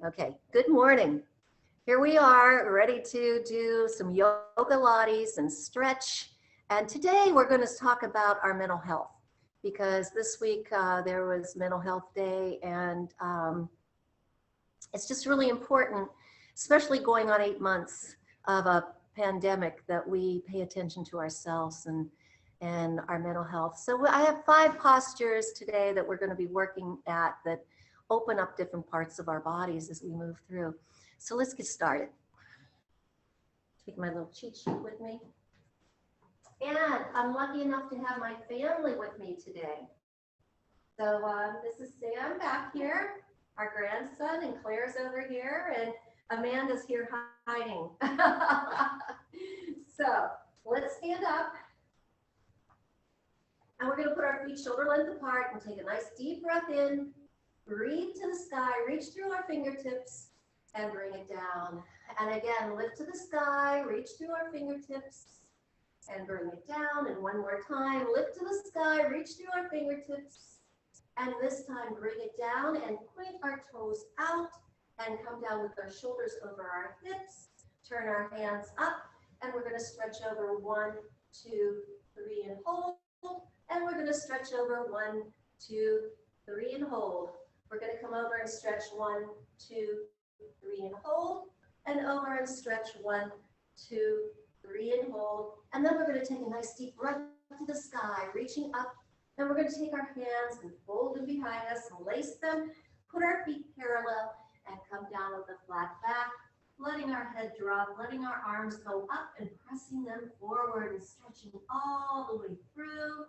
Okay, good morning. Here we are ready to do some Yogilates and stretch. And today we're going to talk about our mental health because this week there was Mental Health Day, and it's just really important, especially going on 8 months of a pandemic, that we pay attention to ourselves and our mental health. So I have 5 postures today that we're going to be working at that open up different parts of our bodies as we move through. So let's get started. Take my little cheat sheet with me. And I'm lucky enough to have my family with me today. So this is Sam back here, our grandson, and Claire's over here, and Amanda's here hiding. So let's stand up. And we're going to put our feet shoulder length apart and take a nice deep breath in. Breathe to the sky, reach through our fingertips and bring it down. And again, lift to the sky, reach through our fingertips and bring it down. And one more time, lift to the sky, reach through our fingertips. And this time, bring it down and point our toes out and come down with our shoulders over our hips. Turn our hands up, and we're going to stretch over 1, 2, 3, and hold. And we're going to stretch over 1, 2, 3, and hold. We're going to come over and stretch 1, 2, 3, and hold. And over and stretch 1, 2, 3, and hold. And then we're going to take a nice deep breath to the sky, reaching up. And we're going to take our hands and fold them behind us and lace them. Put our feet parallel and come down with a flat back, letting our head drop, letting our arms go up and pressing them forward and stretching all the way through.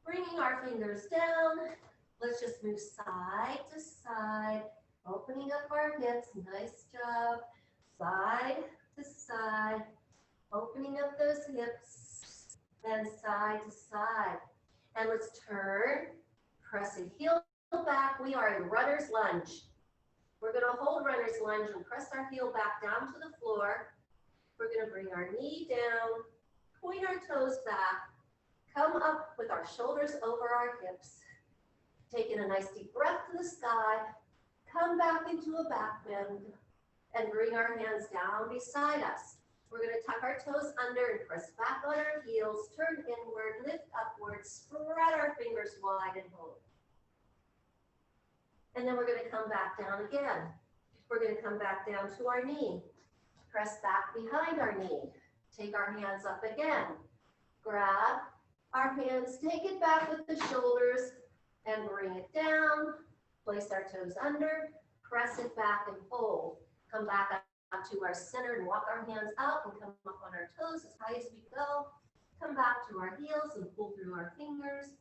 Bringing our fingers down. Let's just move side to side, opening up our hips. Nice job. Side to side, opening up those hips, and side to side. And let's turn, press a heel back. We are in runner's lunge. We're going to hold runner's lunge and press our heel back down to the floor. We're going to bring our knee down, point our toes back, come up with our shoulders over our hips. Taking a nice deep breath to the sky, come back into a back bend, and bring our hands down beside us. We're going to tuck our toes under and press back on our heels, turn inward, lift upward, spread our fingers wide and hold. And then we're going to come back down again. We're going to come back down to our knee. Press back behind our knee. Take our hands up again. Grab our hands, take it back with the shoulders and bring it down. Place our toes under, press it back and hold. Come back up to our center and walk our hands out and come up on our toes as high as we go. Come back to our heels and pull through our fingers.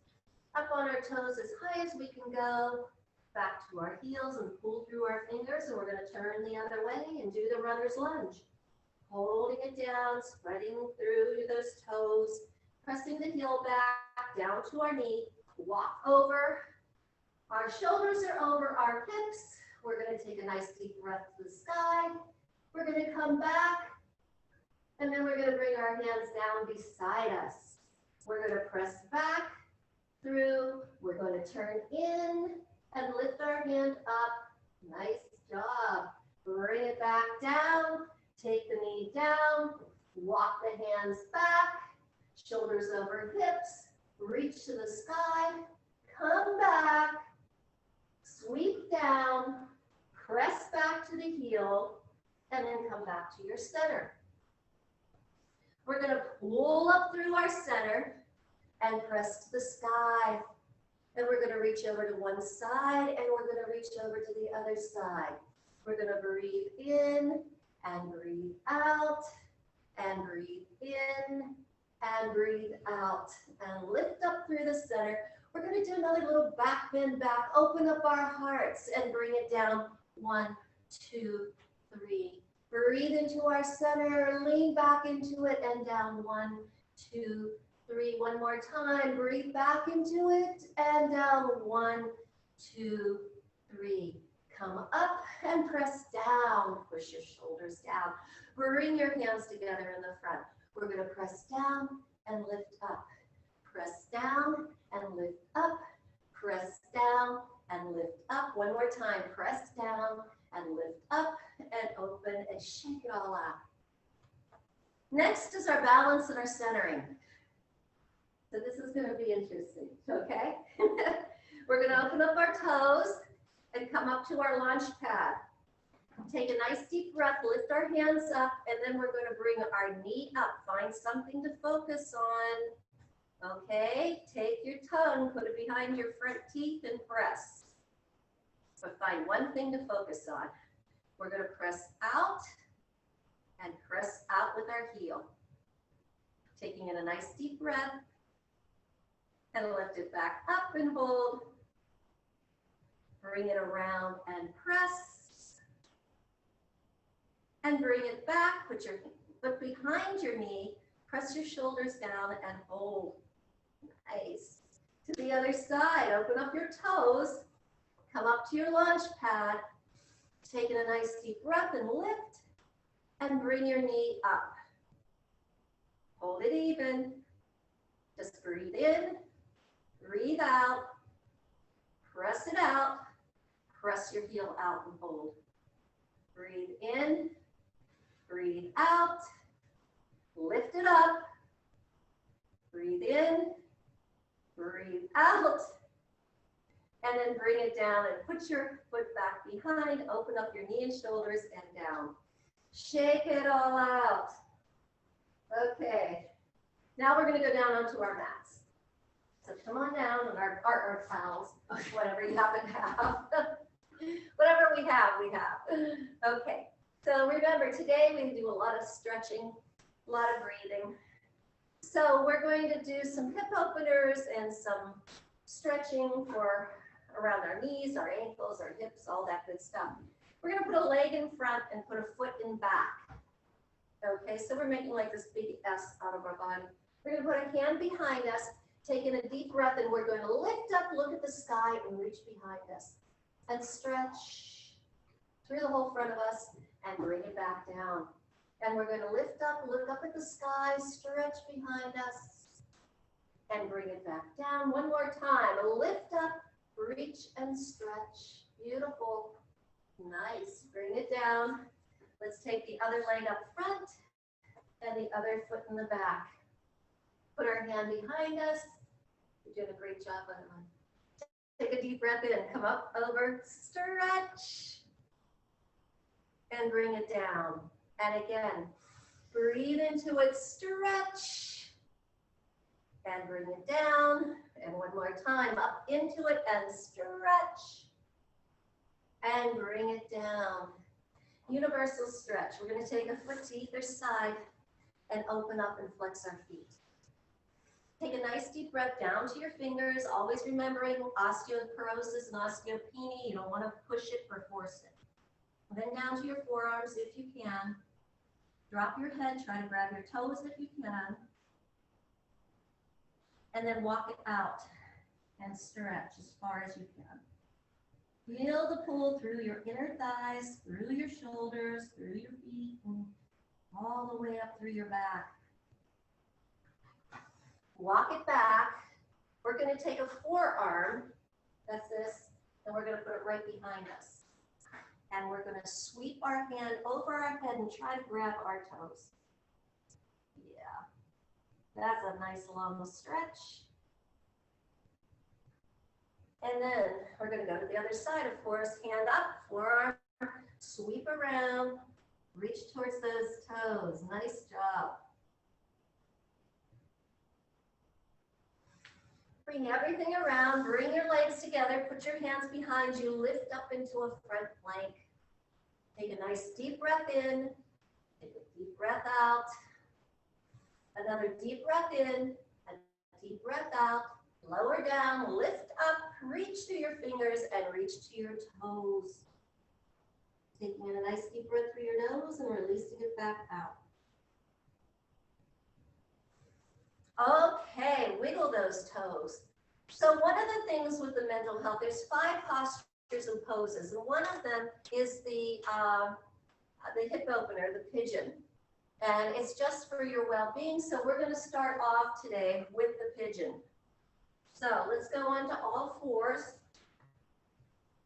Up on our toes as high as we can go. Back to our heels and pull through our fingers, and we're going to turn the other way and do the runner's lunge. Holding it down, spreading through those toes, pressing the heel back down to our knee. Walk over. Our shoulders are over our hips. We're going to take a nice deep breath to the sky. We're going to come back, and then we're going to bring our hands down beside us. We're going to press back through. We're going to turn in and lift our hand up. Nice job. Bring it back down. Take the knee down. Walk the hands back. Shoulders over hips. Reach to the sky. Come back. Sweep down. Press back to the heel. And then come back to your center. We're going to pull up through our center and press to the sky. And we're going to reach over to one side, and we're going to reach over to the other side. We're going to breathe in and breathe out and breathe in and breathe out and lift up through the center. We're going to do another little back bend back, open up our hearts and bring it down. 1, 2, 3. Breathe into our center, lean back into it and down. 1, 2, 3. One more time. Breathe back into it and down. 1, 2, 3. Come up and press down. Push your shoulders down. Bring your hands together in the front. We're going to press down and lift up. Press down and lift up. Press down and lift up. One more time, press down and lift up and open and shake it all out. Next is our balance and our centering. So this is going to be interesting, okay? We're going to open up our toes and come up to our lunge pad. Take a nice deep breath, lift our hands up, and then we're going to bring our knee up. Find something to focus on. Okay, take your tongue, put it behind your front teeth and press. But find one thing to focus on. We're going to press out and press out with our heel. Taking in a nice deep breath and lift it back up and hold. Bring it around and press. And bring it back, put your foot behind your knee, press your shoulders down and hold. Nice. To the other side, open up your toes, come up to your lunge pad, taking a nice deep breath and lift, and bring your knee up. Hold it even. Just breathe in, breathe out, press it out, press your heel out and hold. Breathe in, breathe out, lift it up, breathe in, breathe out, and then bring it down and put your foot back behind, open up your knee and shoulders and down. Shake it all out. Okay, now we're going to go down onto our mats. So come on down on our towels, whatever you happen to have. Whatever we have, we have. Okay, so remember today we do a lot of stretching, a lot of breathing. So we're going to do some hip openers and some stretching for around our knees, our ankles, our hips, all that good stuff. We're going to put a leg in front and put a foot in back. Okay, so we're making like this big S out of our body. We're going to put a hand behind us, taking a deep breath, and we're going to lift up, look at the sky, and reach behind us. And stretch through the whole front of us and bring it back down. And we're going to lift up, look up at the sky, stretch behind us, and bring it back down. One more time. Lift up, reach, and stretch. Beautiful. Nice. Bring it down. Let's take the other leg up front and the other foot in the back. Put our hand behind us. You're doing a great job on it. Take a deep breath in. Come up, over, stretch, and bring it down. And again, breathe into it, stretch, and bring it down. And one more time, up into it and stretch, and bring it down. Universal stretch. We're going to take a foot to either side and open up and flex our feet. Take a nice deep breath down to your fingers, always remembering osteoporosis and osteopenia. You don't want to push it or force it. And then down to your forearms if you can. Drop your head, try to grab your toes if you can. And then walk it out and stretch as far as you can. Feel the pull through your inner thighs, through your shoulders, through your feet, and all the way up through your back. Walk it back. We're going to take a forearm, that's this, and we're going to put it right behind us. And we're going to sweep our hand over our head and try to grab our toes. Yeah, that's a nice long stretch. And then we're going to go to the other side, of course. Hand up, forearm, sweep around, reach towards those toes. Nice job. Bring everything around, bring your legs together, put your hands behind you, lift up into a front plank. Take a nice deep breath in, take a deep breath out, another deep breath in, a deep breath out, lower down, lift up, reach through your fingers and reach to your toes. Taking in a nice deep breath through your nose and releasing it back out. Okay, wiggle those toes. So one of the things with the mental health, there's 5 postures and poses, and one of them is the hip opener, the pigeon. And it's just for your well-being, so we're going to start off today with the pigeon. So let's go on to all fours.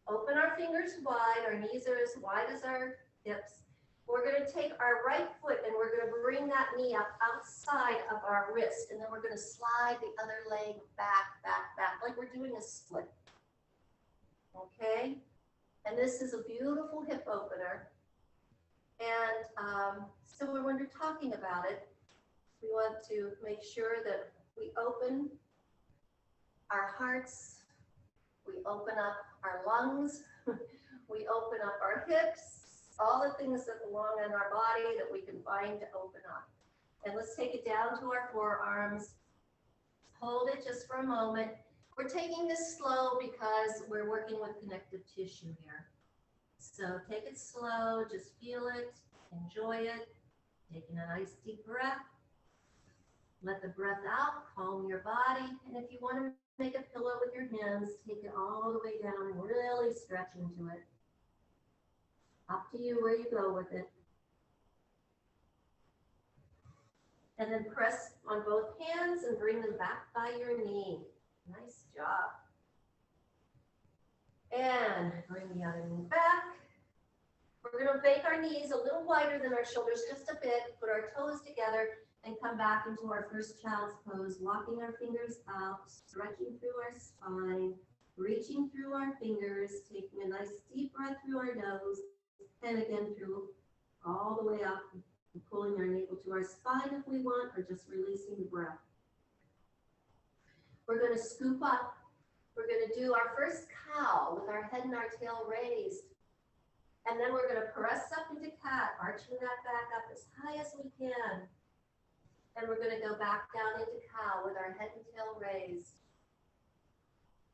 Open our fingers wide. Our knees are as wide as our hips. We're going to take our right foot and we're going to bring that knee up outside of our wrist. And then we're going to slide the other leg back, back, back, like we're doing a split. Okay? And this is a beautiful hip opener. And so when we're talking about it, we want to make sure that we open our hearts, we open up our lungs, we open up our hips, all the things that belong in our body that we can find to open up. And let's take it down to our forearms. Hold it just for a moment. We're taking this slow because we're working with connective tissue here. So take it slow, just feel it, enjoy it, taking a nice deep breath. Let the breath out, calm your body. And if you want to make a pillow with your hands, take it all the way down and really stretch into it. Up to you where you go with it. And then press on both hands and bring them back by your knee. Nice job. And bring the other knee back. We're going to make our knees a little wider than our shoulders, just a bit. Put our toes together and come back into our first child's pose, walking our fingers out, stretching through our spine, reaching through our fingers, taking a nice deep breath through our nose, and again through all the way up, and pulling our navel to our spine if we want, or just releasing the breath. We're going to scoop up. We're going to do our first cow with our head and our tail raised. And then we're going to press up into cat, arching that back up as high as we can. And we're going to go back down into cow with our head and tail raised.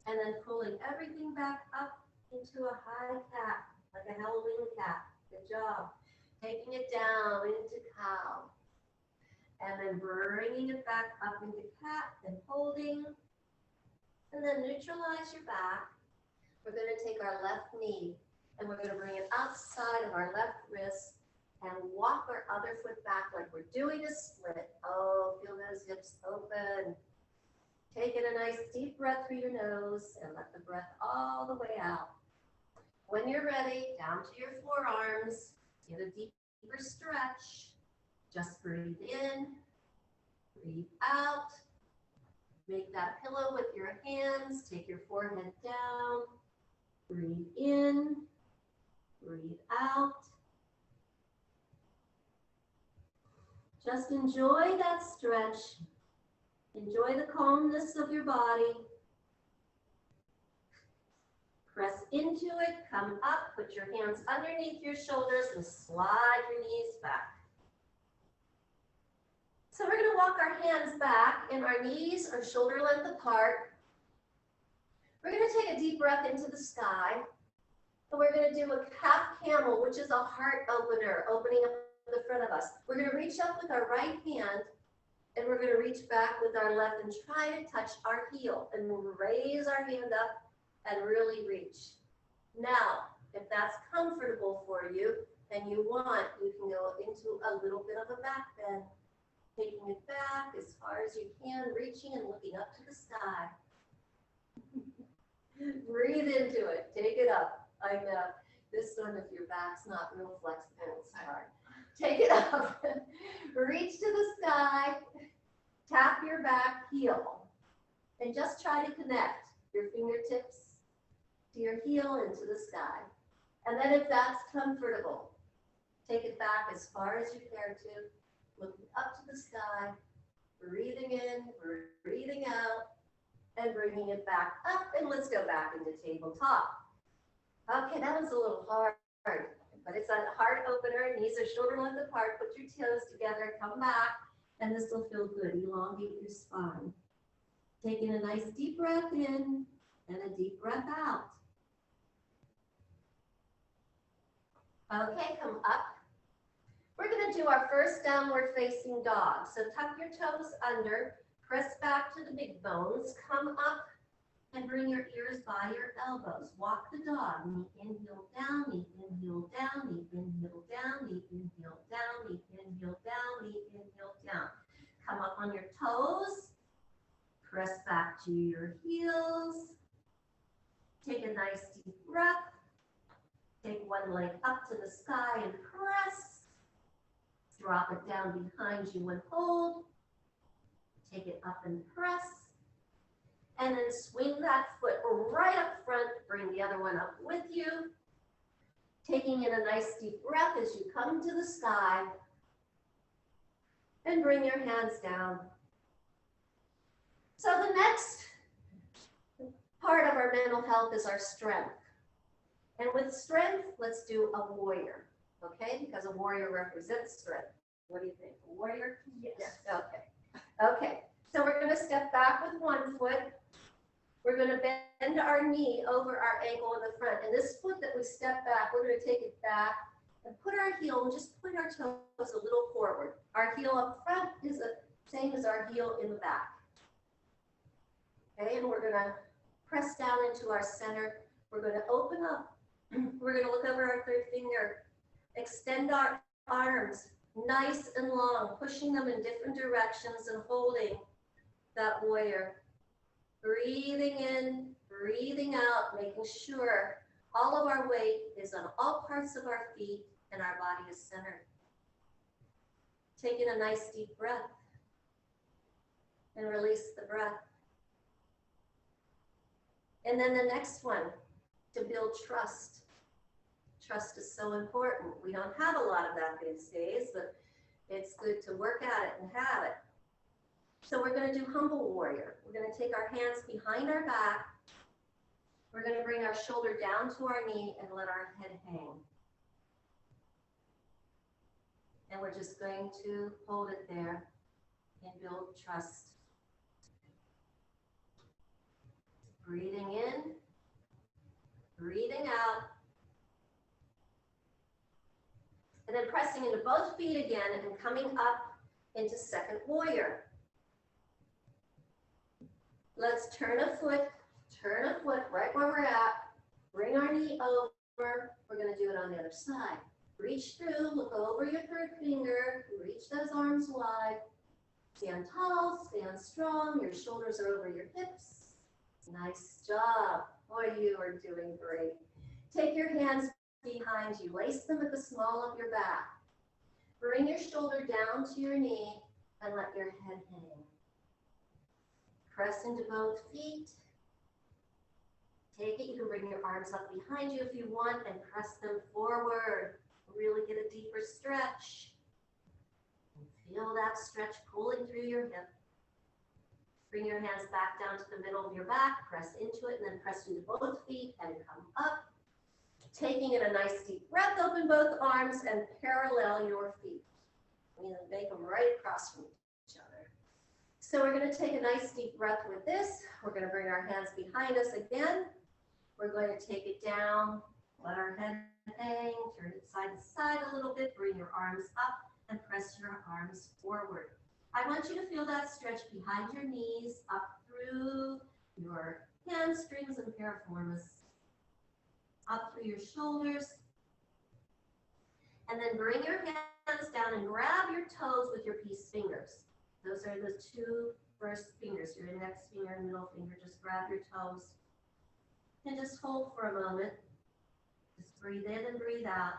And then pulling everything back up into a high cat, like a Halloween cat. Good job. Taking it down into cow. And then bringing it back up into cat and holding. And then neutralize your back. We're going to take our left knee and we're going to bring it outside of our left wrist and walk our other foot back like we're doing a split. Oh, feel those hips open. Taking a nice deep breath through your nose and let the breath all the way out. When you're ready, down to your forearms, get a deeper stretch. Just breathe in, breathe out. Make that pillow with your hands. Take your forehead down. Breathe in, breathe out. Just enjoy that stretch. Enjoy the calmness of your body. Press into it, come up, put your hands underneath your shoulders and slide your knees back. So we're going to walk our hands back and our knees are shoulder length apart. We're going to take a deep breath into the sky. And we're going to do a half camel, which is a heart opener, opening up the front of us. We're going to reach up with our right hand and we're going to reach back with our left and try to touch our heel and raise our hand up and really reach. Now, if that's comfortable for you and you want, you can go into a little bit of a back bend, taking it back as far as you can, reaching and looking up to the sky. Breathe into it, take it up. I know this one, if your back's not real flexible, it's hard. Take it up, reach to the sky, tap your back heel, and just try to connect your fingertips to your heel into the sky. And then if that's comfortable, take it back as far as you care to, looking up to the sky, breathing in, breathing out, and bringing it back up. And let's go back into tabletop. Okay, that was a little hard, but it's a heart opener. Knees are shoulder length apart. Put your toes together, come back, and this will feel good. Elongate your spine. Taking a nice deep breath in and a deep breath out. Okay, come up. We're going to do our first downward facing dog. So tuck your toes under, press back to the big bones, come up and bring your ears by your elbows. Walk the dog. Knee in, heel down, knee in, heel down, knee in, heel down, knee in, heel down, knee in, heel down, knee in, heel down. Come up on your toes. Press back to your heels. Take a nice deep breath. Take one leg up to the sky and press. Drop it down behind you and hold. Take it up and press. And then swing that foot right up front. Bring the other one up with you. Taking in a nice deep breath as you come to the sky. And bring your hands down. So the next part of our mental health is our strength. And with strength, let's do a warrior, okay? Because a warrior represents strength. What do you think? A warrior? Yes. Okay. Okay. So we're going to step back with one foot. We're going to bend our knee over our ankle in the front. And this foot that we step back, we're going to take it back and put our heel, and just point our toes a little forward. Our heel up front is the same as our heel in the back. Okay, and we're going to press down into our center. We're going to open up. We're going to look over our third finger. Extend our arms nice and long, pushing them in different directions and holding that warrior. Breathing in, breathing out, making sure all of our weight is on all parts of our feet and our body is centered. Taking a nice deep breath and release the breath. And then the next one, to build trust. Trust is so important. We don't have a lot of that these days, but it's good to work at it and have it. So we're going to do humble warrior. We're going to take our hands behind our back. We're going to bring our shoulder down to our knee and let our head hang. And we're just going to hold it there and build trust. Breathing in, breathing out. And then pressing into both feet again and coming up into second warrior. Let's turn a foot right where we're at. Bring our knee over. We're going to do it on the other side. Reach through, look over your third finger, reach those arms wide. Stand tall, stand strong. Your shoulders are over your hips. Nice job. Boy, you are doing great. Take your hands behind you. Lace them at the small of your back. Bring your shoulder down to your knee and let your head hang. Press into both feet. Take it. You can bring your arms up behind you if you want and press them forward. Really get a deeper stretch. Feel that stretch pulling through your hip. Bring your hands back down to the middle of your back. Press into it and then press into both feet and come up. Taking in a nice deep breath, open both arms and parallel your feet. And make them right across from each other. So we're going to take a nice deep breath with this. We're going to bring our hands behind us again. We're going to take it down, let our head hang, turn it side to side a little bit, bring your arms up and press your arms forward. I want you to feel that stretch behind your knees, up through your hamstrings and piriformis, up through your shoulders. And then bring your hands down and grab your toes with your peace fingers. Those are the two first fingers, your index finger and middle finger. Just grab your toes and just hold for a moment. Just breathe in and breathe out.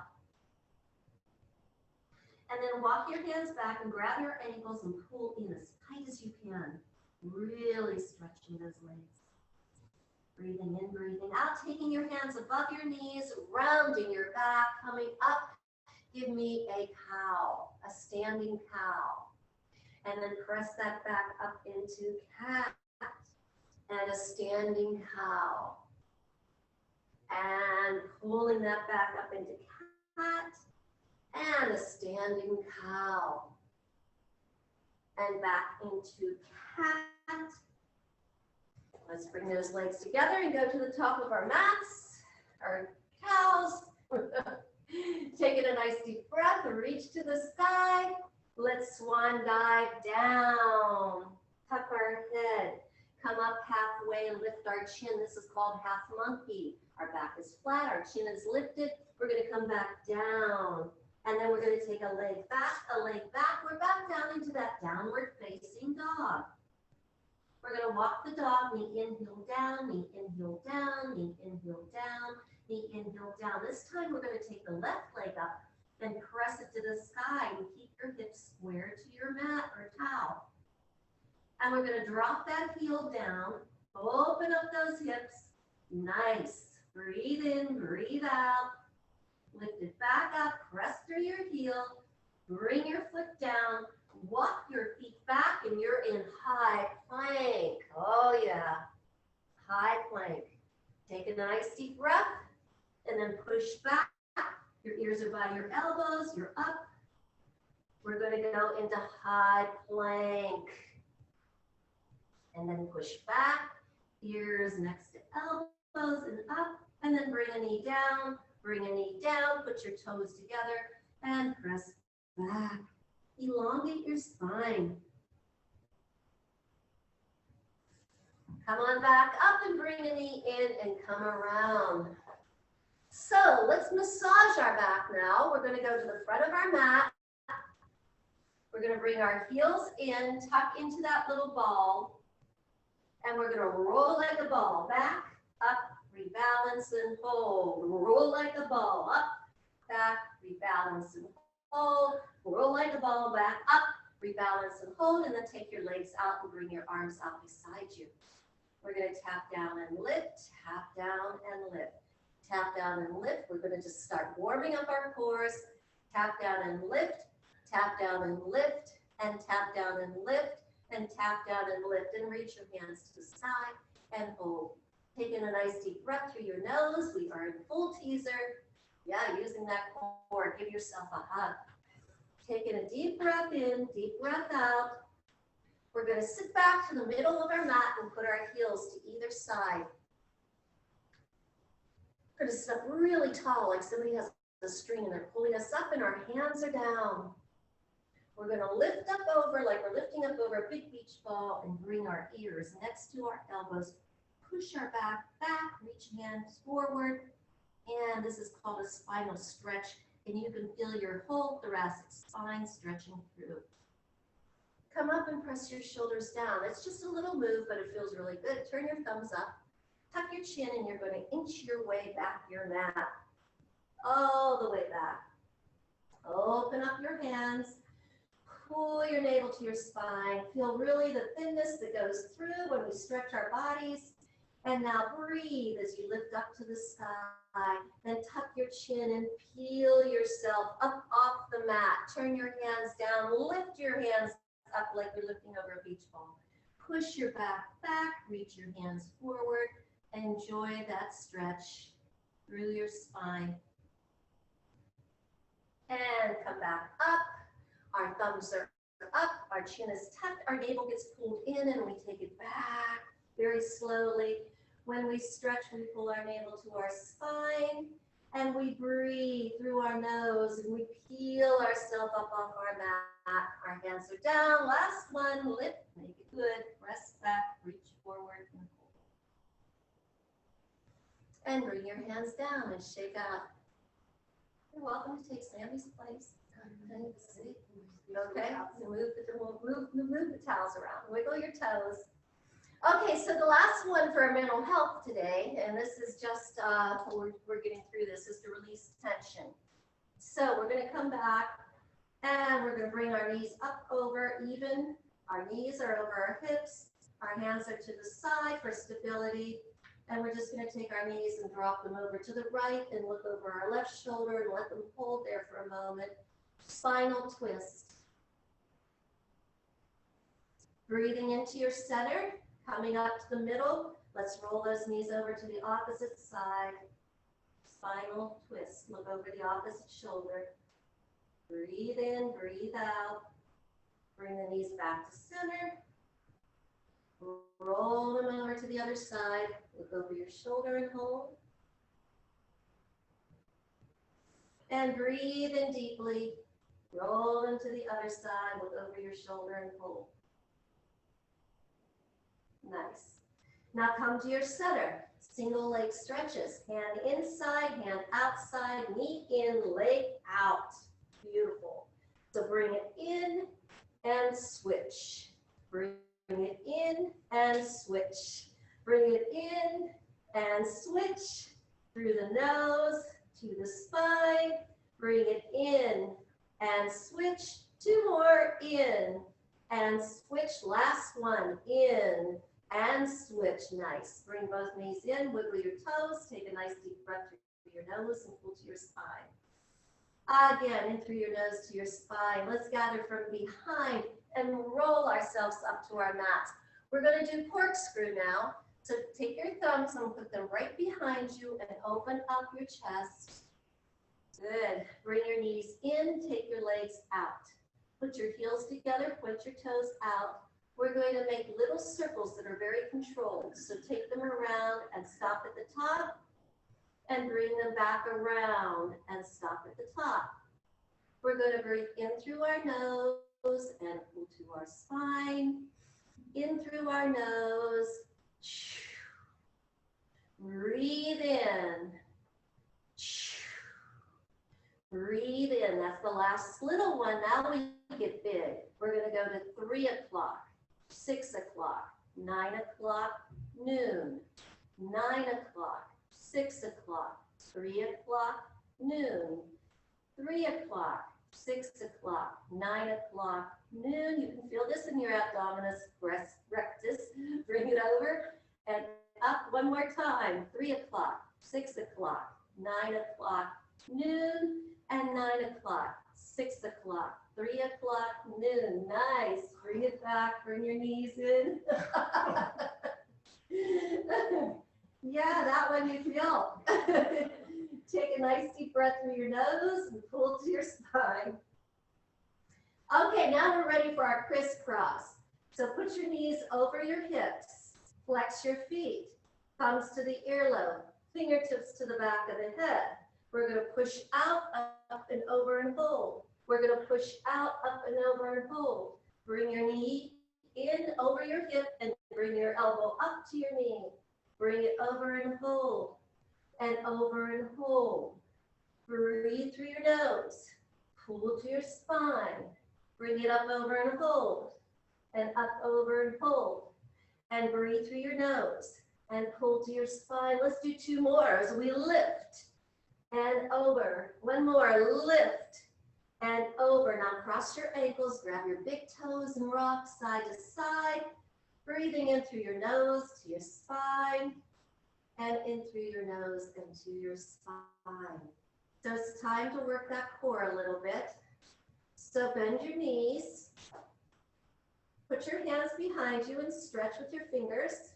And then walk your hands back and grab your ankles and pull in as tight as you can. Really stretching those legs. Breathing in, breathing out, taking your hands above your knees, rounding your back, coming up. Give me a cow, a standing cow. And then press that back up into cat and a standing cow. And pulling that back up into cat and a standing cow. And back into cat. Let's bring those legs together and go to the top of our mats, our cows. Taking a nice deep breath, reach to the sky. Let's swan dive down. Tuck our head. Come up halfway and lift our chin. This is called half monkey. Our back is flat, our chin is lifted. We're going to come back down. And then we're going to take a leg back, We're back down into that downward facing dog. We're going to walk the dog, knee in, heel down, knee in, heel down, knee in, heel down. knee in, heel down. This time we're going to take the left leg up and press it to the sky and keep your hips square to your mat or towel. And we're going to drop that heel down, open up those hips. Nice. Breathe in, breathe out. Lift it back up, press through your heel, bring your foot down, walk your feet back, and you're in high plank. Oh yeah, high plank. Take a nice deep breath, and then push back. Your ears are by your elbows, you're up. We're going to go into high plank. And then push back, ears next to elbows and up, and then bring a knee down. Bring a knee down, put your toes together, and press back. Elongate your spine. Come on back up and bring a knee in and come around. So let's massage our back now. We're going to go to the front of our mat. We're going to bring our heels in, tuck into that little ball, and we're going to roll like a ball. Back, up, rebalance and hold. Roll like a ball, up, back, rebalance and hold. Roll like a ball, back, up, rebalance and hold, and then take your legs out and bring your arms out beside you. We're going to tap down and lift, tap down and lift. Tap down and lift. We're going to just start warming up our cores. Tap down and lift, tap down and lift, and tap down and lift, and tap down and lift, and reach your hands to the side and hold. Taking a nice deep breath through your nose. We are in full teaser. Yeah, using that core. Give yourself a hug. Taking a deep breath in, deep breath out. We're going to sit back to the middle of our mat and put our heels to either side. We're going to sit up really tall, like somebody has a string and they're pulling us up, and our hands are down. We're going to lift up over like we're lifting up over a big beach ball and bring our ears next to our elbows. Push our back, reach hands forward, and this is called a spinal stretch, and you can feel your whole thoracic spine stretching through. Come up and press your shoulders down. It's just a little move, but it feels really good. Turn your thumbs up, tuck your chin, and you're going to inch your way back your mat, all the way back. Open up your hands. Pull your navel to your spine. Feel really the thinness that goes through when we stretch our bodies. And now breathe as you lift up to the sky. Then tuck your chin and peel yourself up off the mat. Turn your hands down. Lift your hands up like you're lifting over a beach ball. Push your back back. Reach your hands forward. Enjoy that stretch through your spine. And come back up. Our thumbs are up. Our chin is tucked. Our navel gets pulled in and we take it back very slowly. When we stretch, we pull our navel to our spine and we breathe through our nose and we peel ourselves up off our mat. Our hands are down. Last one. Lift. Make it good. Press back. Reach forward and hold. And bring your hands down and shake out. You're welcome to take Sammy's place. Okay, so move the towels around. Wiggle your toes. Okay, so the last one for our mental health today, and this is just, we're getting through this, is to release tension. So we're going to come back and we're going to bring our knees up over even. Our knees are over our hips. Our hands are to the side for stability. And we're just going to take our knees and drop them over to the right and look over our left shoulder and let them hold there for a moment. Spinal twist. Breathing into your center, coming up to the middle. Let's roll those knees over to the opposite side. Spinal twist. Look over the opposite shoulder. Breathe in, breathe out. Bring the knees back to center. Roll them over to the other side. Look over your shoulder and hold. And breathe in deeply. Roll them to the other side. Look over your shoulder and hold. Nice. Now come to your center. Single leg stretches. Hand inside, hand outside, knee in, leg out. Beautiful. So bring it in and switch. Bring it in and switch. Bring it in and switch. through the nose to the spine. Bring it in and switch. 2 more, in and switch. Last one, in and switch. Nice. Bring both knees in, wiggle your toes, take a nice deep breath through your nose and pull to your spine. Again, in through your nose to your spine. Let's gather from behind and roll ourselves up to our mat. We're going to do corkscrew now. So take your thumbs and put them right behind you and open up your chest. Good. Bring your knees in, take your legs out. Put your heels together, point your toes out. We're going to make little circles that are very controlled. So take them around and stop at the top and bring them back around and stop at the top. We're going to breathe in through our nose and pull to our spine. In through our nose. Breathe in. Breathe in. That's the last little one. Now we get big. We're going to go to 3 o'clock, 6 o'clock, 9 o'clock, noon, 9 o'clock, 6 o'clock, 3 o'clock, noon, 3 o'clock, 6 o'clock, 9 o'clock, noon. You can feel this in your abdominis rectus. Bring it over and up one more time. 3 o'clock, 6 o'clock, 9 o'clock, noon, and 9 o'clock, 6 o'clock, 3 o'clock, noon. Nice. Bring it back. Bring your knees in. Yeah, that one you feel. Take a nice deep breath through your nose and pull to your spine. Okay, now we're ready for our crisscross. So put your knees over your hips. Flex your feet. Thumbs to the earlobe. Fingertips to the back of the head. We're going to push out, up and over and hold. We're going to push out, up and over and hold. Bring your knee in over your hip and bring your elbow up to your knee. Bring it over and hold. And over and hold. Breathe through your nose. Pull to your spine. Bring it up over and hold. And up over and hold. And breathe through your nose. And pull to your spine. Let's do 2 more as we lift. And over. 1 more. Lift. And over. Now cross your ankles. Grab your big toes and rock side to side. Breathing in through your nose to your spine. And in through your nose and to your spine. So it's time to work that core a little bit. So bend your knees. Put your hands behind you and stretch with your fingers.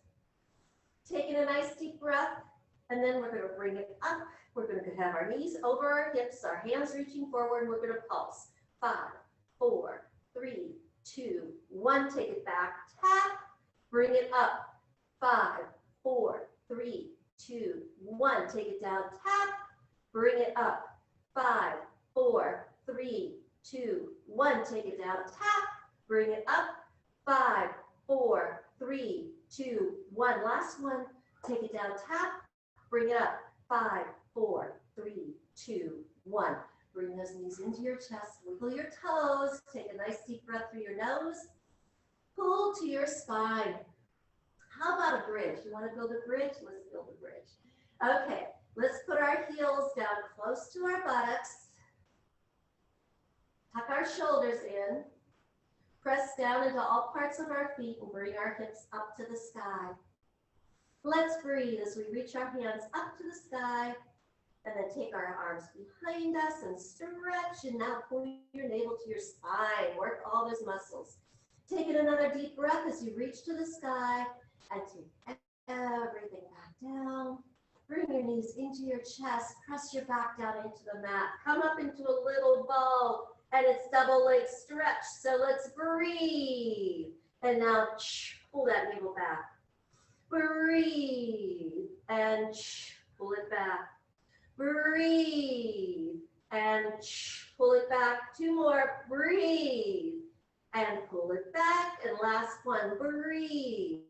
Taking a nice deep breath. And then we're going to bring it up. We're going to have our knees over our hips, our hands reaching forward. We're going to pulse. 5, 4, 3, 2, 1. Take it back. Tap. Bring it up. 5, 4, 3, 2, 1. Take it down. Tap. Bring it up. 5, 4, 3, 2, 1. Take it down. Tap. Bring it up. 5, 4, 3, 2, 1. Last one. Take it down. Tap. Bring it up. 5, 4, 3, 2, 1. Bring those knees into your chest. Wiggle your toes. Take a nice deep breath through your nose. Pull to your spine. How about a bridge? You want to build a bridge? Let's build a bridge. Okay, let's put our heels down close to our buttocks. Tuck our shoulders in. Press down into all parts of our feet and bring our hips up to the sky. Let's breathe as we reach our hands up to the sky and then take our arms behind us and stretch, and now pull your navel to your spine. Work all those muscles. Taking another deep breath as you reach to the sky and take everything back down. Bring your knees into your chest. Press your back down into the mat. Come up into a little bow, and it's double leg stretch. So let's breathe. And now pull that navel back. Breathe and pull it back. Breathe and pull it back. 2 more. Breathe and pull it back. And last one. Breathe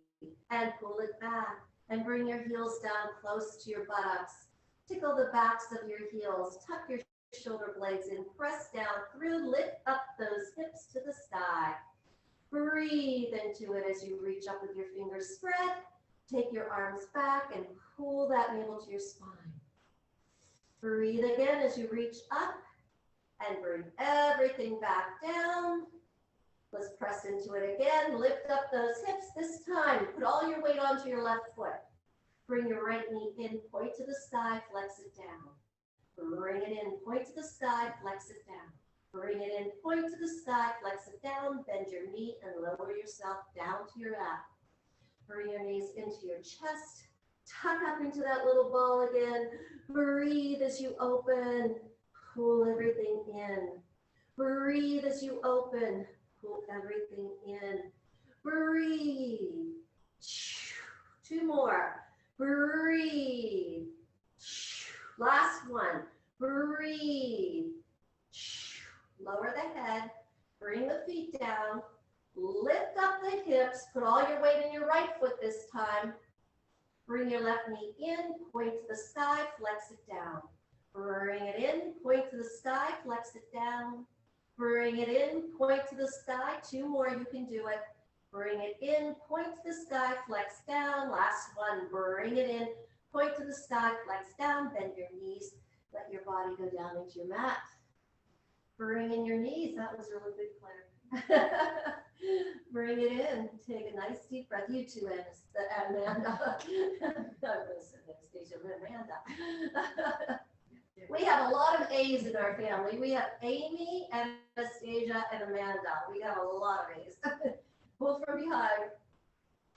and pull it back. And bring your heels down close to your buttocks. Tickle the backs of your heels. Tuck your shoulder blades in. Press down through. Lift up those hips to the sky. Breathe into it as you reach up with your fingers spread. Take your arms back and pull that navel to your spine. Breathe again as you reach up and bring everything back down. Let's press into it again. Lift up those hips this time. Put all your weight onto your left foot. Bring your right knee in, point to the sky, flex it down. Bring it in, point to the sky, flex it down. Bring it in, point to the sky, flex it down, bend your knee and lower yourself down to your mat. Bring your knees into your chest. Tuck up into that little ball again. Breathe as you open. Pull everything in. Breathe as you open. Pull everything in. Breathe. 2 more. Breathe. Last one. Breathe. Lower the head. Bring the feet down. Lift up the hips. Put all your weight in your right foot this time. Bring your left knee in. Point to the sky. Flex it down. Bring it in. Point to the sky. Flex it down. Bring it in. Point to the sky. 2 more. You can do it. Bring it in. Point to the sky. Flex down. Last one. Bring it in. Point to the sky. Flex down. Bend your knees. Let your body go down into your mat. Bring in your knees. That was really good, Claire. Bring it in. Take a nice deep breath. You too, Amanda. I'm going to say Anastasia, Amanda. We have a lot of A's in our family. We have Amy, Anastasia, and Amanda. We have a lot of A's. Pull from behind.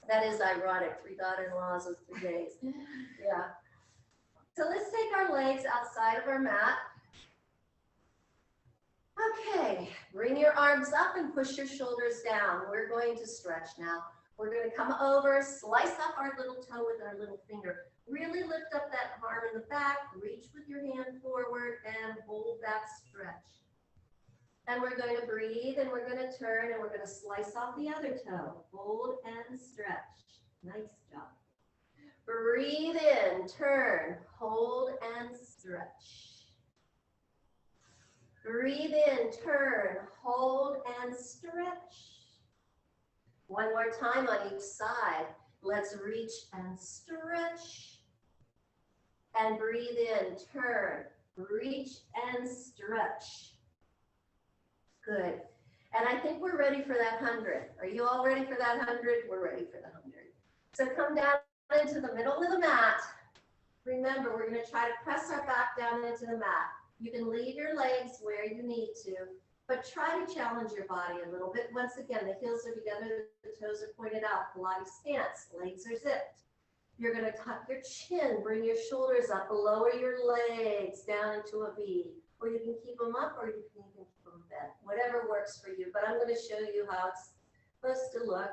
That is ironic. 3 daughter-in-laws with 3 A's. Yeah. So let's take our legs outside of our mat. Okay, bring your arms up and push your shoulders down. We're going to stretch now. We're going to come over, slice up our little toe with our little finger. Really lift up that arm in the back, reach with your hand forward and hold that stretch. And we're going to breathe and we're going to turn and we're going to slice off the other toe. Hold and stretch. Nice job. Breathe in, turn, hold and stretch. Breathe in, turn, hold and stretch. One more time on each side. Let's reach and stretch. And breathe in, turn, reach and stretch. Good. And I think we're ready for that 100. Are you all ready for that 100? We're ready for the 100. So come down into the middle of the mat. Remember, we're going to try to press our back down into the mat. You can leave your legs where you need to, but try to challenge your body a little bit. Once again, the heels are together, the toes are pointed out, Pilates stance, legs are zipped. You're going to tuck your chin, bring your shoulders up, lower your legs down into a V, or you can keep them up, or you can even keep them bent, whatever works for you. But I'm going to show you how it's supposed to look.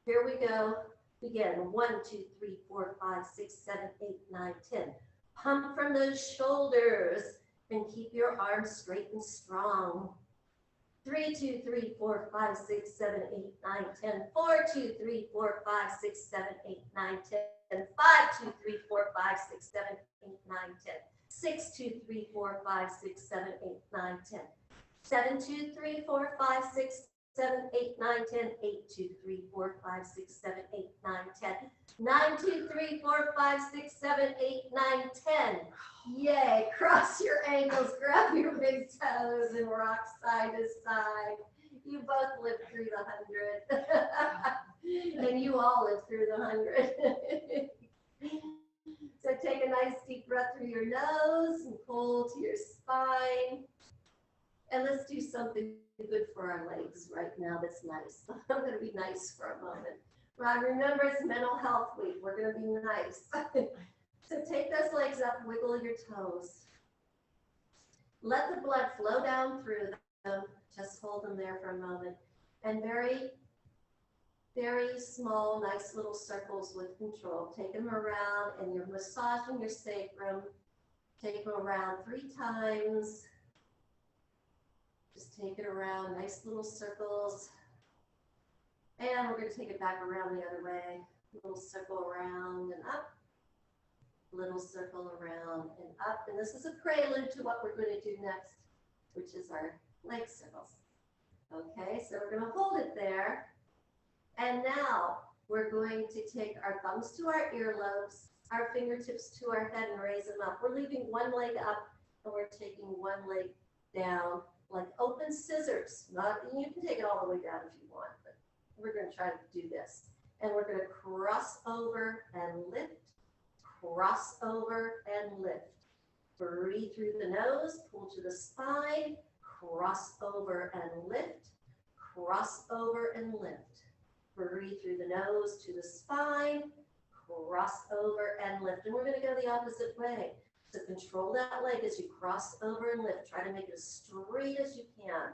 Here we go. Begin. 1, 2, 3, 4, 5, 6, 7, 8, 9, 10. Pump from those shoulders. And keep your arms straight and strong. 3, 2, 3, 4, 5, 6, 7, 8, 9, 10. 4, 2, 3, 4, 5, 6, 7, 8, 9, 10. 5, 2, 3, 4, 5, 6, 7, 8, 9, 10. 6, 2, 3, 4, 5, 6, 7, 8, 9, 10. 7, 2, 3, 4, 5, 6, 7, 8, 9, 10. 8, 2, 3, 4, 5, 6, 7, 8, 9, 10. 9, 2, 3, 4, 5, 6, 7, 8, 9, 10. Yay, cross your ankles, grab your big toes and rock side to side. You both lived through the 100. And you all lived through the 100. So take a nice deep breath through your nose and pull to your spine. And let's do something good for our legs right now that's nice. I'm going to be nice for a moment. Right, remember it's Mental Health Week. We're going to be nice. So take those legs up, wiggle your toes. Let the blood flow down through them. Just hold them there for a moment. And very, very small, nice little circles with control. Take them around and you're massaging your sacrum. Take them around 3 times. Just take it around, nice little circles. And we're going to take it back around the other way. Little circle around and up. Little circle around and up. And this is a prelude to what we're going to do next, which is our leg circles. Okay, so we're going to hold it there. And now we're going to take our thumbs to our earlobes, our fingertips to our head and raise them up. We're leaving one leg up And we're taking one leg down like open scissors. Not, you can take it all the way down if you want, but we're going to try to do this. And we're going to cross over and lift, cross over and lift. Breathe through the nose, pull to the spine, cross over and lift, cross over and lift. Breathe through the nose to the spine, cross over and lift. And we're going to go the opposite way. So control that leg as you cross over and lift. Try to make it as straight as you can.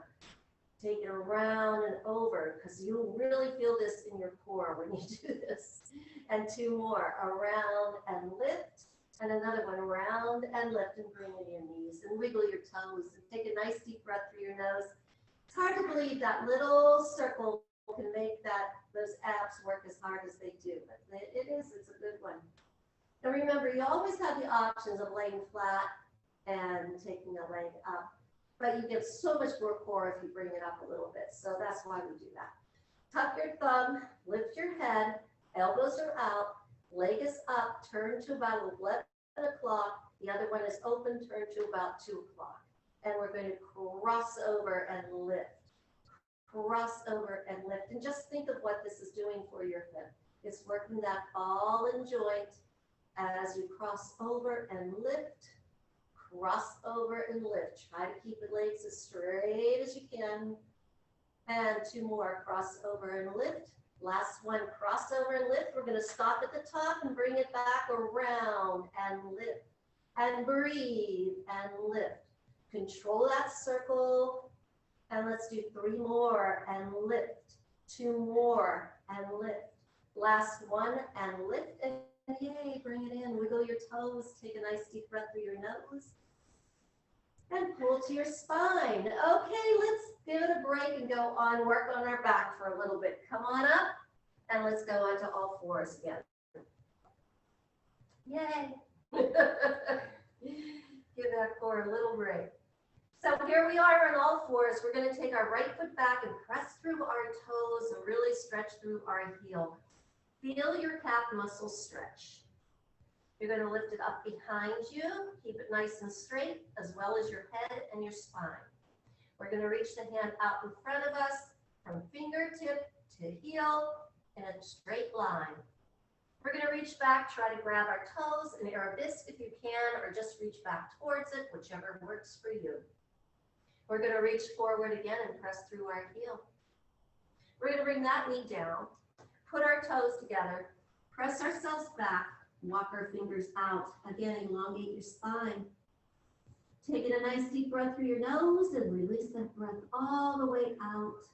Take it around and over because you'll really feel this in your core when you do this. And two more, around and lift. And another one, around and lift, and bring in your knees and wiggle your toes and take a nice deep breath through your nose. It's hard to believe that little circle can make those abs work as hard as they do, but it's a good one. And remember, you always have the options of laying flat and taking a leg up, but you get so much more core if you bring it up a little bit. So that's why we do that. Tuck your thumb, lift your head, elbows are out, leg is up, turn to about 11 o'clock. The other one is open, turn to about 2 o'clock. And we're going to cross over and lift. Cross over and lift. And just think of what this is doing for your hip. It's working that ball and joint as you cross over and lift. Cross over and lift. Try to keep the legs as straight as you can. And two more, cross over and lift. Last one, cross over and lift. We're going to stop at the top and bring it back around and lift. And breathe and lift. Control that circle. And let's do 3 more and lift. 2 more and lift. Last one and lift. And yay, bring it in. Wiggle your toes. Take a nice deep breath through your nose. And pull to your spine. Okay, let's give it a break and go on, work on our back for a little bit. Come on up, and let's go onto all fours again. Yay. Give that core a little break. So here we are on all fours. We're going to take our right foot back and press through our toes and really stretch through our heel. Feel your calf muscles stretch. You're going to lift it up behind you. Keep it nice and straight, as well as your head and your spine. We're going to reach the hand out in front of us from fingertip to heel in a straight line. We're going to reach back, try to grab our toes and arabesque if you can, or just reach back towards it, whichever works for you. We're going to reach forward again and press through our heel. We're going to bring that knee down, put our toes together, press ourselves back, walk our fingers out. Again, elongate your spine. Taking a nice deep breath through your nose and release that breath all the way out.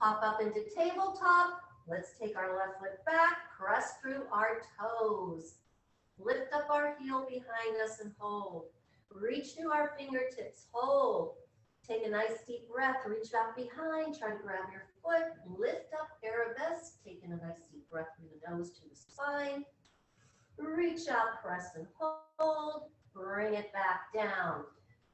Hop up into tabletop. Let's take our left foot back, press through our toes. Lift up our heel behind us and hold. Reach through our fingertips, hold. Take a nice deep breath, reach back behind, try to grab your foot, lift up, arabesque, taking a nice deep breath through the nose to the spine. Reach out, press and hold, bring it back down.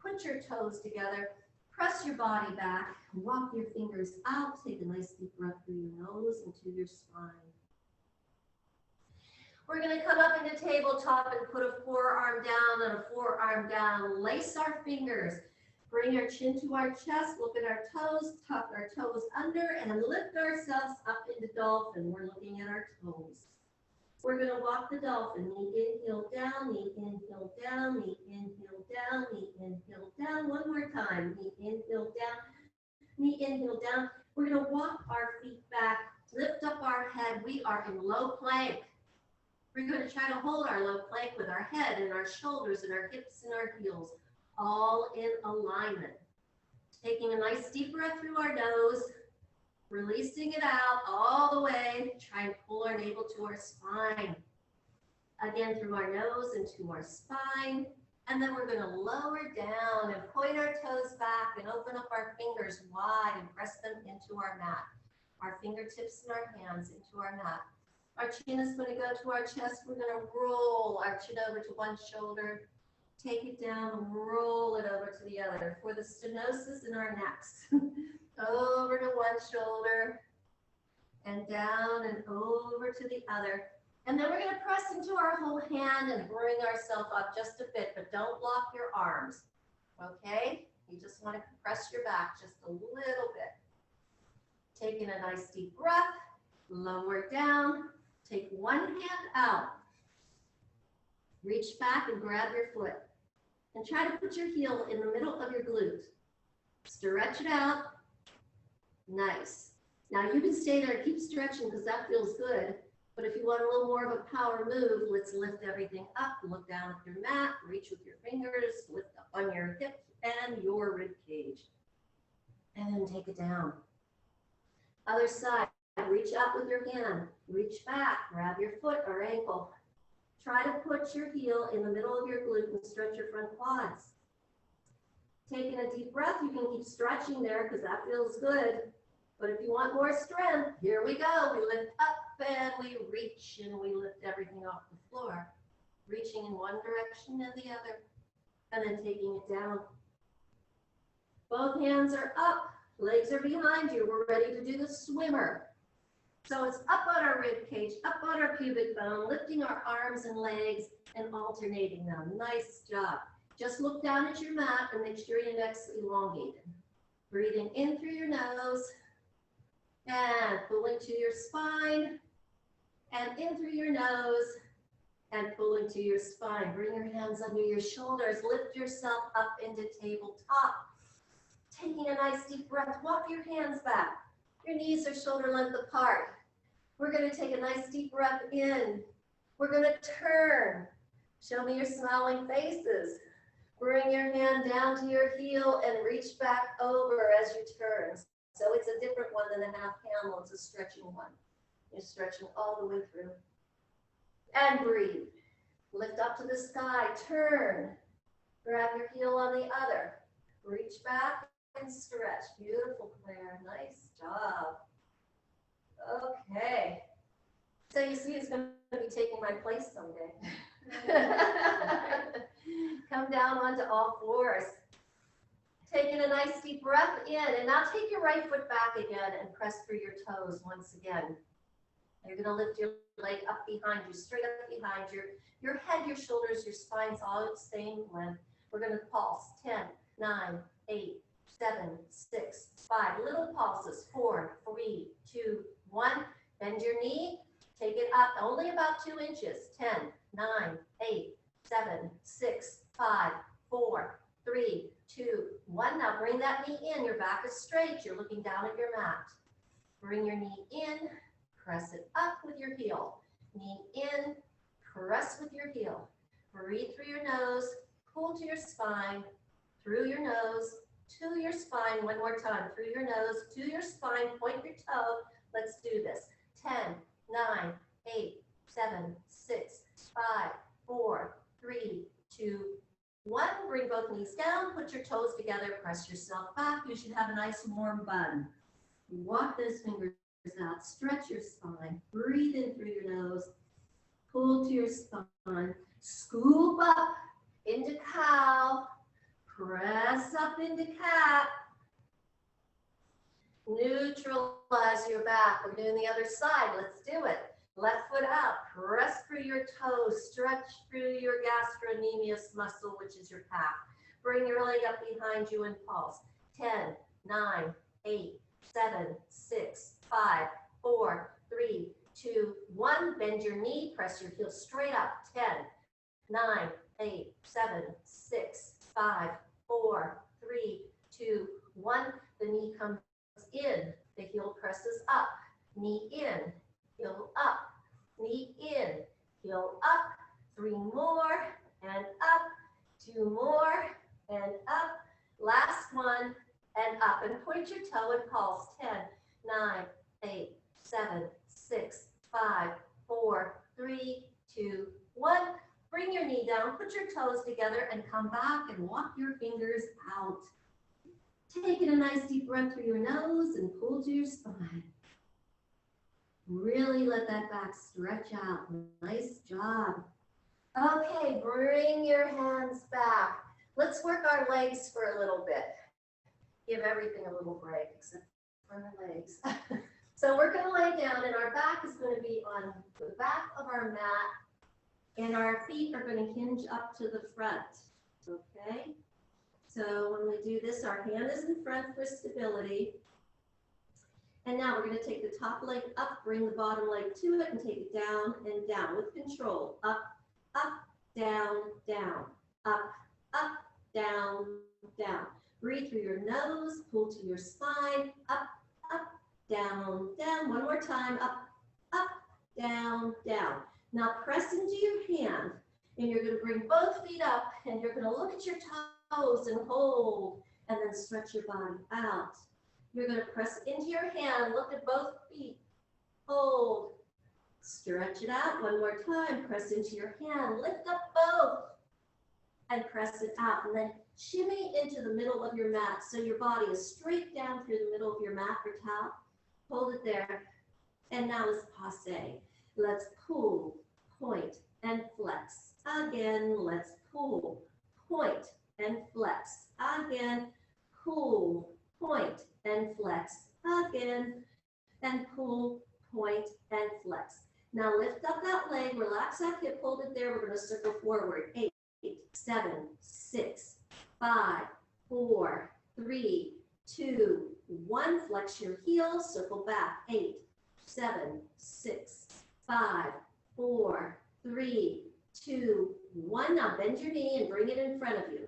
Put your toes together, press your body back, walk your fingers out, take a nice deep breath through your nose into your spine. We're going to come up into tabletop and put a forearm down and a forearm down. Lace our fingers. Bring our chin to our chest, look at our toes, tuck our toes under, and lift ourselves up into dolphin. We're looking at our toes. We're going to walk the dolphin. Knee in, heel down, knee in, heel down, knee in, heel down, knee in, heel down. One more time. Knee in, heel down, knee in, heel down. We're going to walk our feet back, lift up our head. We are in low plank. We're going to try to hold our low plank with our head and our shoulders and our hips and our heels, all in alignment. Taking a nice deep breath through our nose, releasing it out all the way. Try and pull our navel to our spine. Again, through our nose and to our spine. And then we're going to lower down and point our toes back and open up our fingers wide and press them into our mat. Our fingertips and our hands into our mat. Our chin is going to go to our chest. We're going to roll our chin over to one shoulder. Take it down, roll it over to the other. For the stenosis in our necks. Over to one shoulder and down and over to the other. And then we're going to press into our whole hand and bring ourselves up just a bit, but don't lock your arms, okay? You just want to compress your back just a little bit. Taking a nice deep breath, lower down, take one hand out. Reach back and grab your foot. And try to put your heel in the middle of your glute. Stretch it out. Nice. Now you can stay there and keep stretching because that feels good. But if you want a little more of a power move, let's lift everything up. Look down at your mat. Reach with your fingers. Lift up on your hip and your rib cage. And then take it down. Other side. Reach up with your hand. Reach back. Grab your foot or ankle. Try to put your heel in the middle of your glute and stretch your front quads. Taking a deep breath, you can keep stretching there because that feels good. But if you want more strength, here we go. We lift up and we reach and we lift everything off the floor. Reaching in one direction and the other, and then taking it down. Both hands are up, legs are behind you. We're ready to do the swimmer. So it's up on our rib cage, up on our pubic bone, lifting our arms and legs and alternating them. Nice job. Just look down at your mat and make sure your neck's elongated. Breathing in through your nose and pulling to your spine and in through your nose and pulling to your spine. Bring your hands under your shoulders. Lift yourself up into tabletop. Taking a nice deep breath, walk your hands back. Your knees are shoulder length apart. We're going to take a nice deep breath in. We're going to turn. Show me your smiling faces. Bring your hand down to your heel and reach back over as you turn. So it's a different one than a half camel. It's a stretching one. You're stretching all the way through. And breathe. Lift up to the sky. Turn. Grab your heel on the other. Reach back and stretch. Beautiful, Claire. Nice job. Okay. So you see who's going to be taking my place someday. Come down onto all fours. Taking a nice deep breath in. And now take your right foot back again and press through your toes once again. You're going to lift your leg up behind you, straight up behind your head, your shoulders, your spine's all the same length. We're going to pulse. 10, 9, 8, 7, 6, 5. Little pulses. 4, 3, 2, 1. Bend your knee. Take it up only about 2 inches. 10, 9, 8, 7, 6, 5, 4, 3, 2, 1. Now bring that knee in. Your back is straight. You're looking down at your mat. Bring your knee in. Press it up with your heel. Knee in. Press with your heel. Breathe through your nose. Pull to your spine. Through your nose. To your spine. One more time. Through your nose. To your spine. Point your toe. Let's do this. 10, 9, 8, 7, 6, 5, 4, 3, 2, 1. Bring both knees down. Put your toes together. Press yourself back. You should have a nice warm bun. Walk those fingers out. Stretch your spine. Breathe in through your nose. Pull to your spine. Scoop up into cow. Press up into cat. Neutralize your back. We're doing the other side. Let's do it. Left foot out. Press through your toes. Stretch through your gastrocnemius muscle, which is your calf. Bring your leg up behind you and pulse. 10, 9, 8, 7, 6, 5, 4, 3, 2, 1. Bend your knee. Press your heel straight up. 10, 9, 8, 7, 6, 5, 4, 3, 2, 1. The knee comes in. The heel presses up. Knee in. Heel up. Knee in. Heel up. 3 more. And up. 2 more. And up. Last one. And up. And point your toe and pulse. 10, 9, 8, 7, 6, 5, 4, 3, 2, 1. Bring your knee down. Put your toes together and come back and walk your fingers out. Taking a nice deep breath through your nose and pull to your spine. Really let that back stretch out. Nice job. Okay, bring your hands back. Let's work our legs for a little bit. Give everything a little break except for the legs. So we're going to lay down, and our back is going to be on the back of our mat, and our feet are going to hinge up to the front, okay? So when we do this, our hand is in front for stability. And now we're going to take the top leg up, bring the bottom leg to it, and take it down and down with control. Up, up, down, down, up, up, down, down. Breathe through your nose, pull to your spine, up, up, down, down. One more time, up, up, down, down. Now press into your hand, and you're going to bring both feet up, and you're going to look at your toes and hold, and then stretch your body out. You're going to press into your hand, look at both feet, hold, stretch it out. One more time, press into your hand, lift up both, and press it out. And then shimmy into the middle of your mat so your body is straight down through the middle of your mat or towel. Hold it there. And now it's passe. Let's pull, point, and flex. Again, let's pull, point, and flex. Again, pull, point, and flex. Again, and pull, point, and flex. Now lift up that leg, relax that hip, hold it there. We're going to circle forward. 8, 7, 6, 5, 4, 3, 2, 1. Flex your heels, circle back. 8, 7, 6, 5, 4, 3, 2, 1. Now bend your knee and bring it in front of you.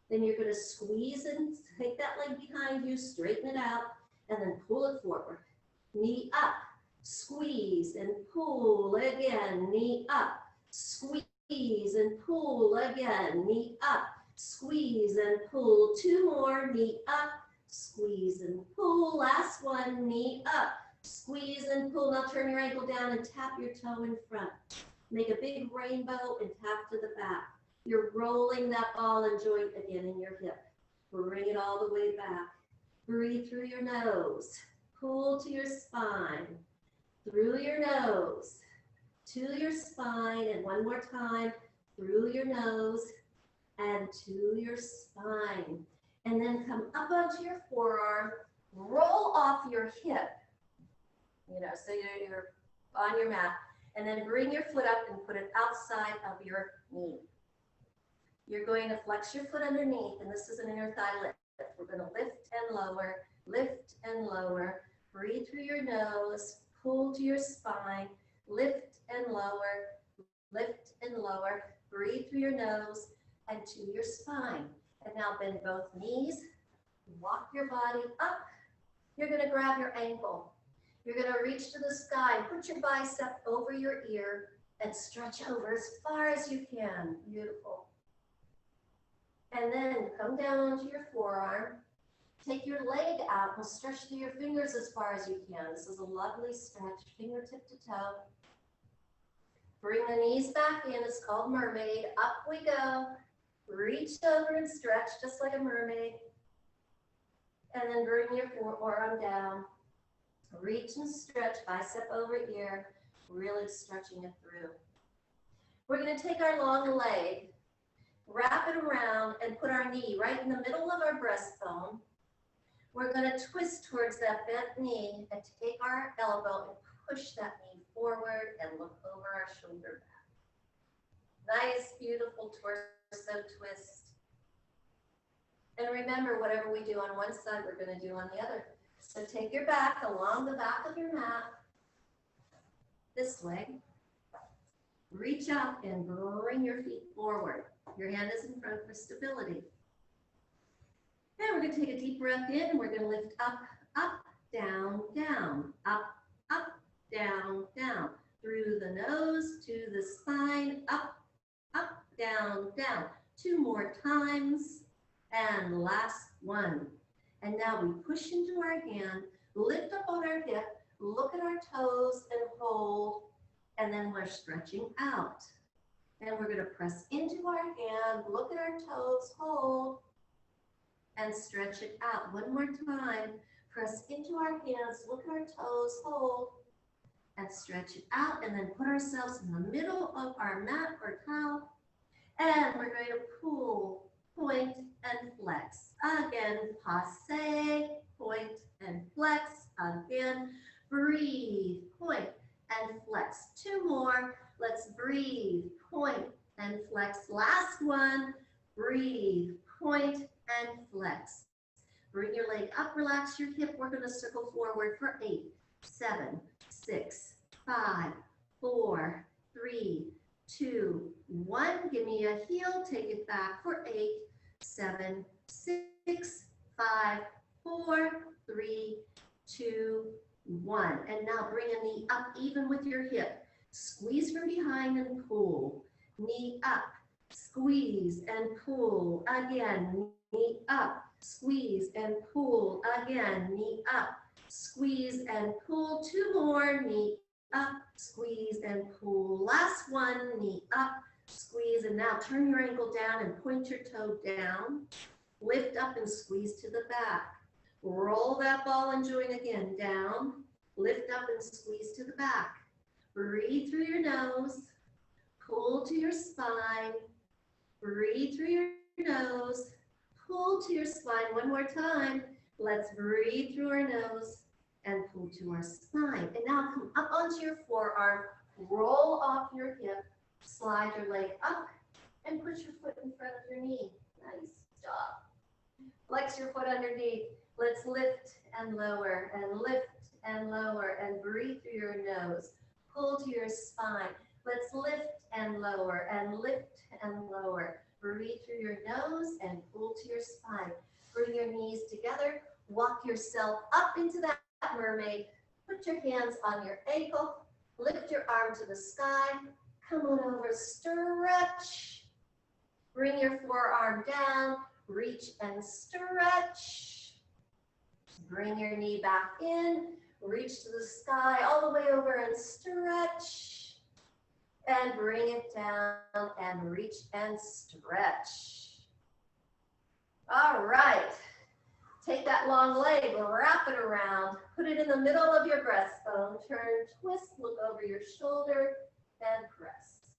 Then you're going to squeeze and take that leg behind you, straighten it out, and then pull it forward. Knee up, squeeze and pull again. Knee up, squeeze and pull again. Knee up, squeeze and pull. 2 more. Knee up, squeeze and pull. Last one. Knee up, squeeze and pull. Now turn your ankle down and tap your toe in front. Make a big rainbow and tap to the back. You're rolling that ball and joint again in your hip. Bring it all the way back. Breathe through your nose. Pull to your spine. Through your nose. To your spine. And one more time. Through your nose and to your spine. And then come up onto your forearm. Roll off your hip. So you're on your mat. And then bring your foot up and put it outside of your knee. You're going to flex your foot underneath, and this is an inner thigh lift. We're going to lift and lower, lift and lower. Breathe through your nose, pull to your spine, lift and lower, lift and lower. Breathe through your nose and to your spine. And now bend both knees, walk your body up. You're going to grab your ankle. You're going to reach to the sky, put your bicep over your ear, and stretch over as far as you can. Beautiful. And then come down onto your forearm. Take your leg out and stretch through your fingers as far as you can. This is a lovely stretch, fingertip to toe. Bring the knees back in. It's called Mermaid. Up we go. Reach over and stretch just like a mermaid. And then bring your forearm down. Reach and stretch, bicep over ear, really stretching it through. We're going to take our long leg, wrap it around, and put our knee right in the middle of our breastbone. We're going to twist towards that bent knee and take our elbow and push that knee forward and look over our shoulder back. Nice, beautiful torso twist. And remember, whatever we do on one side, we're going to do on the other. So take your back along the back of your mat, this way. Reach up and bring your feet forward. Your hand is in front for stability. And we're going to take a deep breath in, and we're going to lift up, up, down, down, up, up, down, down. Through the nose to the spine, up, up, down, down. 2 more times. And last one. And now we push into our hand, lift up on our hip, look at our toes and hold, and then we're stretching out. And we're going to press into our hand, look at our toes, hold, and stretch it out. One more time. Press into our hands, look at our toes, hold, and stretch it out. And then put ourselves in the middle of our mat or towel. And we're going to pull, point, and flex. Again, passe, point, and flex. Again, breathe. breathe, point, and flex. Last one, breathe, point, and flex. Bring your leg up, relax your hip. We're gonna circle forward for 8, 7, 6, 5, 4, 3, 2, 1. Give me a heel, take it back for 8, 7, 6, 5, 4, 3, 2, 1. And now bring a knee up even with your hip. Squeeze from behind and pull. Knee up, squeeze and pull. Again, knee up, squeeze and pull. Again, knee up, squeeze and pull. 2 more, knee up, squeeze and pull. Last one, knee up, squeeze, and now turn your ankle down and point your toe down. Lift up and squeeze to the back. Roll that ball and join again. Down, lift up and squeeze to the back. Breathe through your nose. Pull to your spine. Breathe through your nose. Pull to your spine. One more time. Let's breathe through our nose and pull to our spine. And now come up onto your forearm. Roll off your hip. Slide your leg up and put your foot in front of your knee. Nice job. Flex your foot underneath. Let's lift and lower and lift and lower and breathe through your nose. Pull to your spine. Let's lift and lower and lift and lower. Breathe through your nose and pull to your spine. Bring your knees together. Walk yourself up into that mermaid. Put your hands on your ankle. Lift your arm to the sky. Come on over, stretch. Bring your forearm down. Reach and stretch. Bring your knee back in. Reach to the sky all the way over and stretch. And bring it down and reach and stretch. All right. Take that long leg, wrap it around, put it in the middle of your breastbone, turn, twist, look over your shoulder, and press.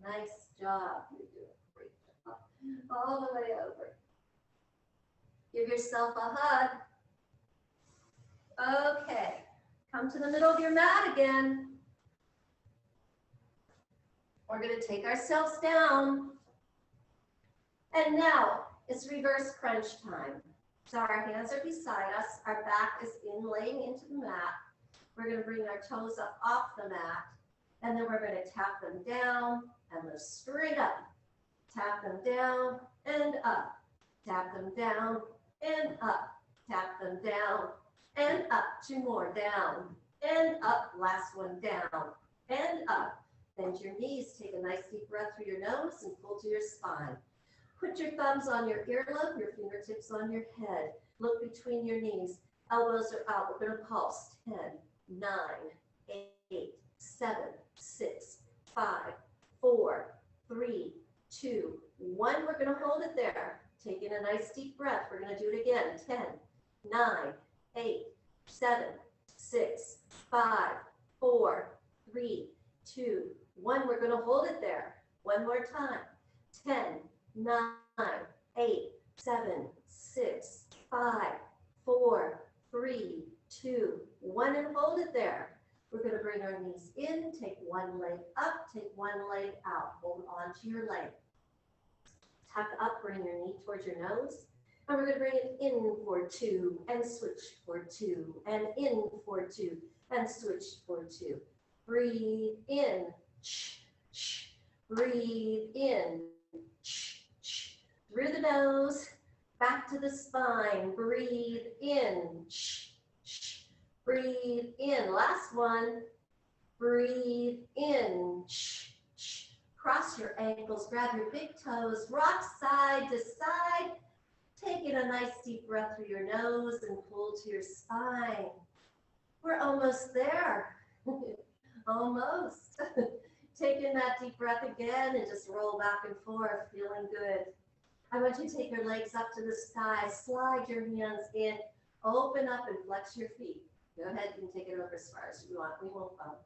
Nice job. You're doing a great job. All the way over. Give yourself a hug. Okay. Come to the middle of your mat again. We're going to take ourselves down. And now it's reverse crunch time. So our hands are beside us. Our back is laying into the mat. We're going to bring our toes up off the mat. And then we're going to tap them down and lift straight up. Tap them down and up. Tap them down and up. Tap them down and up. 2 more. Down and up. Last one. Down and up. Bend your knees. Take a nice deep breath through your nose and pull to your spine. Put your thumbs on your earlobe, your fingertips on your head. Look between your knees. Elbows are out. We're going to pulse. 10, 9, 8, 7, 6, 5, 4, 3, 2, 1. We're going to hold it there. Take in a nice deep breath. We're going to do it again. 10, 9, 8, 7, 6, 5, 4, 3, 2, 1. We're going to hold it there. One more time. 10, 9, 8, 7, 6, 5, 4, 3, 2, 1, and hold it there. We're going to bring our knees in, take one leg up, take one leg out. Hold on to your leg. Tuck up, bring your knee towards your nose. And we're going to bring it in for 2 and switch for 2 and in for 2 and switch for 2. Breathe in. Breathe in. Through the nose, back to the spine. Breathe in. Breathe in. Last one. Breathe in. Cross your ankles, grab your big toes, rock side to side. Take in a nice deep breath through your nose and pull to your spine. We're almost there. Almost. Take in that deep breath again and just roll back and forth, feeling good. I want you to take your legs up to the sky, slide your hands in, open up and flex your feet. Go ahead, you can take it over as far as you want. We won't bump.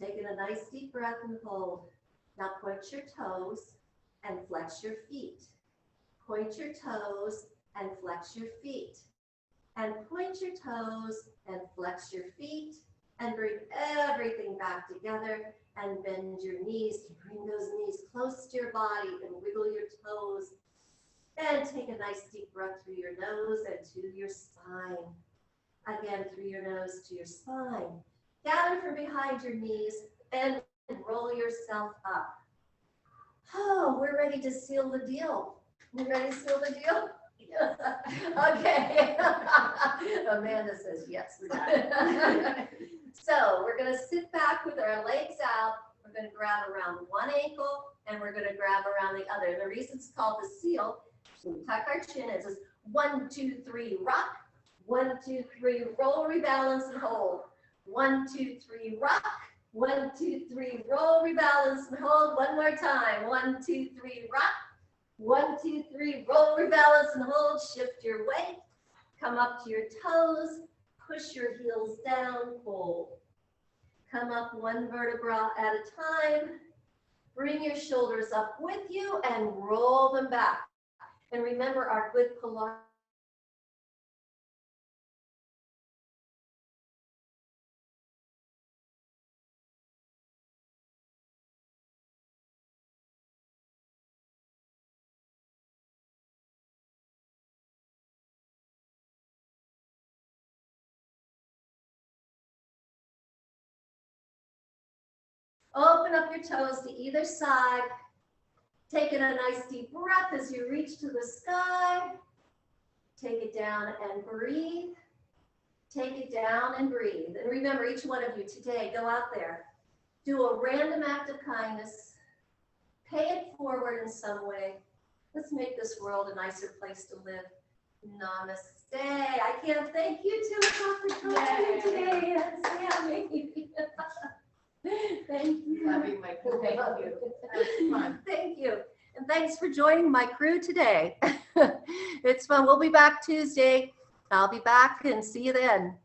Take in a nice deep breath and hold. Now point your toes and flex your feet. Point your toes and flex your feet. And point your toes and flex your feet. and bring everything back together and bend your knees. Bring those knees close to your body and wiggle your toes. And take a nice deep breath through your nose and to your spine. Again, through your nose to your spine. Gather from behind your knees and roll yourself up. Oh, we're ready to seal the deal. You ready to seal the deal? Okay. Amanda says yes. So we're going to sit back with our legs out. We're going to grab around one ankle and we're going to grab around the other. The reason it's called the seal, we tuck our chin. It says 1, 2, 3, rock. 1, 2, 3, roll, rebalance, and hold. 1, 2, 3, rock. 1, 2, 3, roll, rebalance, and hold. One more time. 1, 2, 3, rock. 1, 2, 3, roll, rebalance, and hold. Shift your weight. Come up to your toes. Push your heels down. Fold. Come up one vertebra at a time. Bring your shoulders up with you and roll them back. And remember our good Pilates. Open up your toes to either side. Taking a nice deep breath as you reach to the sky. Take it down and breathe. Take it down and breathe. And remember, each one of you today, go out there. Do a random act of kindness. Pay it forward in some way. Let's make this world a nicer place to live. Namaste. I can't thank you too much for joining me today and Sammy. Thank you. Loving my crew. Thank you. That was fun. Thank you. And thanks for joining my crew today. It's fun. We'll be back Tuesday. I'll be back and see you then.